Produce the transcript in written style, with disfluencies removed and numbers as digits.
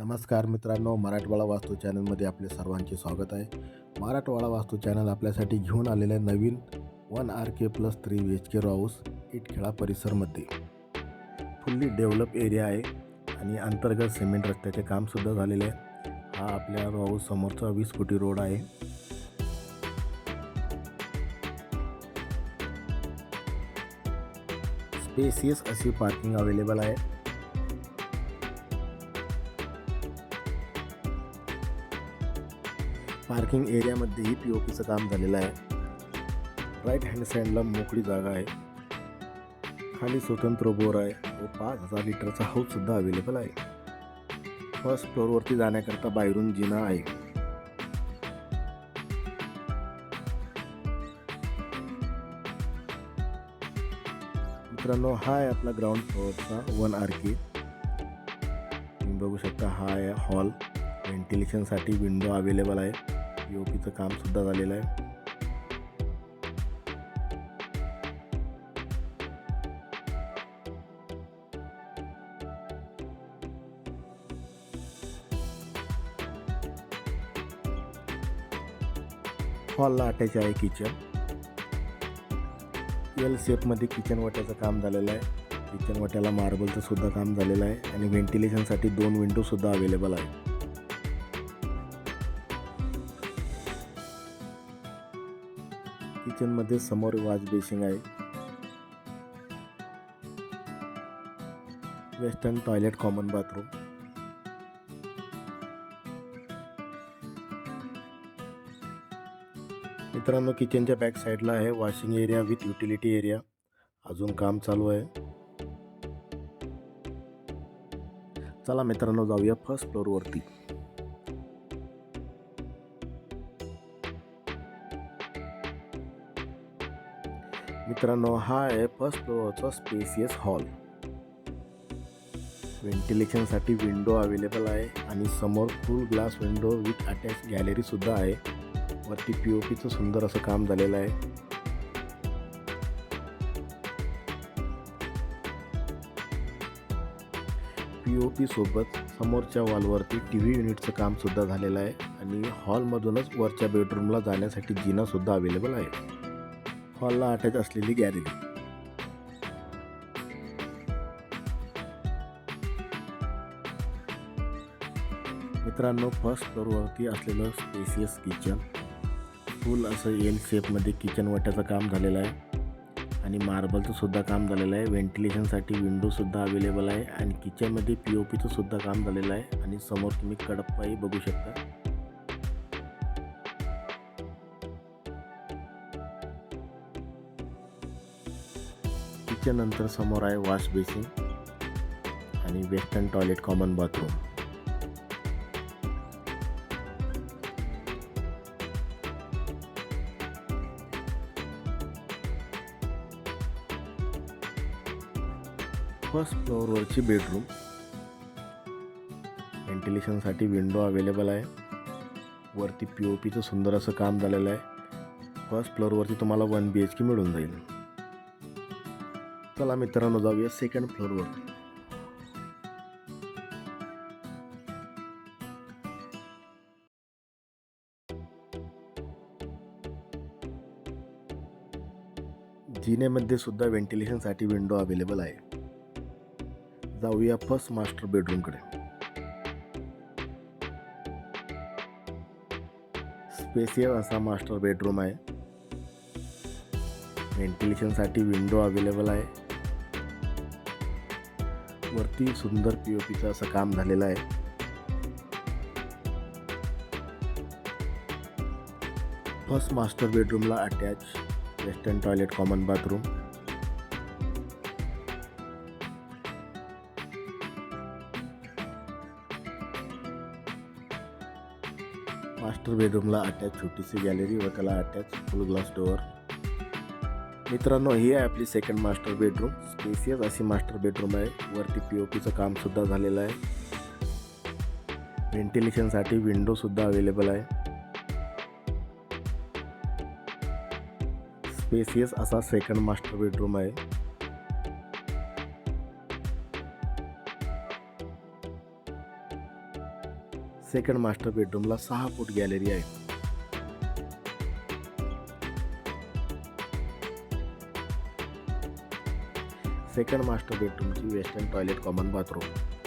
नमस्कार मित्रांनो, मराठवाडा वास्तू चॅनलमध्ये आपले सर्वांचे स्वागत आहे. मराठवाडा वास्तू चॅनल आपल्यासाठी घेऊन आलेले नवीन 1 RK + 3 BHK row house Itkhela परिसरमध्ये फुल्ली डेव्हलप एरिया आहे आणि अंतर्गत सिमेंट रस्त्याचे कामसुद्धा झालेले आहे. हा आपल्या रो हाऊस समोरचा 20 फुटी रोड आहे. स्पेसियस अशी पार्किंग अवेलेबल आहे. पार्किंग एरियामध्येही POPचं काम झालेलं आहे. राईट हँड साईडला मोकळी जागा आहे. खाली स्वतंत्र बोर आहे व 5000 लिटरचा हाऊससुद्धा अवेलेबल आहे. फर्स्ट फ्लोअरवरती जाण्याकरता बाहेरून जिना आहे. मित्रांनो, हा आहे आपला ग्राउंड फ्लोअरचा 1 RK. तुम्ही बघू शकता, हा आहे हॉल. व्हेंटिलेशनसाठी विंडो अवेलेबल आहे. POPचं कामसुद्धा झालेलं आहे. हॉलला अटॅच आहे किचन. L शेपमध्ये किचन वाट्याचं काम झालेलं आहे. किचन वाट्याला मार्बलचं सुद्धा काम झालेलं आहे आणि व्हेंटिलेशनसाठी 2 विंडोसुद्धा अवेलेबल आहे. किचनमध्ये समोर वॉश बेसिंग आहे. Western toilet, common bathroom. मित्रांनो, किचनच्या बॅक साईडला आहे washing area with utility area. अजून काम चालू आहे. चला मित्रांनो, जाऊया फर्स्ट फ्लोअरवरती. मित्रांनो, हा आहे फर्स्ट फ्लोअरचा स्पेसियस हॉल. व्हेंटिलेशनसाठी विंडो अवेलेबल आहे आणि समोर full glass window with attach gallery सुद्धा आहे. वरती POPचं सुंदर असं काम झालेलं आहे. POP सोबत समोरच्या वॉलवरती TV युनिटचं काम सुद्धा झालेलं आहे आणि हॉलमधूनच वरच्या बेडरूमला जाण्यासाठी जिना सुद्धा अवेलेबल आहे. हॉलला अटॅच असलेली गॅलरी. मित्रांनो, फर्स्ट फ्लोअरवरती असलेलं स्पेसियस किचन. फुल असं L शेपमध्ये किचन वाट्याचं काम झालेलं आहे आणि मार्बलचं सुद्धा काम झालेलं आहे. व्हेंटिलेशनसाठी विंडोसुद्धा अवेलेबल आहे आणि किचनमध्ये POPचं सुद्धा काम झालेलं आहे आणि समोर तुम्ही कडप्पाही बघू शकता. किचन नंतर समोर आहे वॉश बेसिन आणि western toilet, common bathroom. First फ्लोअरवरची बेडरूम. व्हेंटिलेशनसाठी विंडो अवेलेबल आहे. वरती POPचं सुंदर असं काम झालेलं आहे. फर्स्ट फ्लोअरवरती तुम्हाला 1 BHK मिळून जाईल. चला मित्रांनो, जाऊया सेकंड फ्लोअरवरती. जिन्यामध्ये सुद्धा व्हेंटिलेशनसाठी विंडो अवेलेबल आहे. जाऊया फर्स्ट मास्टर बेडरूमकडे. स्पेसियस असा मास्टर बेडरूम आहे. व्हेंटिलेशनसाठी विंडो अवेलेबल आहे. वरती सुंदर POPचं असं काम झालेलं आहे. फर्स्ट मास्टर बेडरूमला attach western toilet, common bathroom. Master बेडरूमला अटॅच छोटीशी गॅलरी व त्याला अटॅच फुल ग्लास डोअर. मित्रांनो, ही आहे आपली सेकंड मास्टर बेडरूम. स्पेसियस अशी मास्टर बेडरूम आहे. वरती POPचं काम सुद्धा झालेलं आहे. व्हेंटिलेशनसाठी विंडो सुद्धा अवेलेबल आहे. स्पेसियस असा सेकंड मास्टर बेडरूम आहे. सेकंड मास्टर बेडरूमला 6 फूट गॅलरी आहे. सेकंड मास्टर बेडरूमची वेस्टर्न टॉयलेट कॉमन बाथरूम.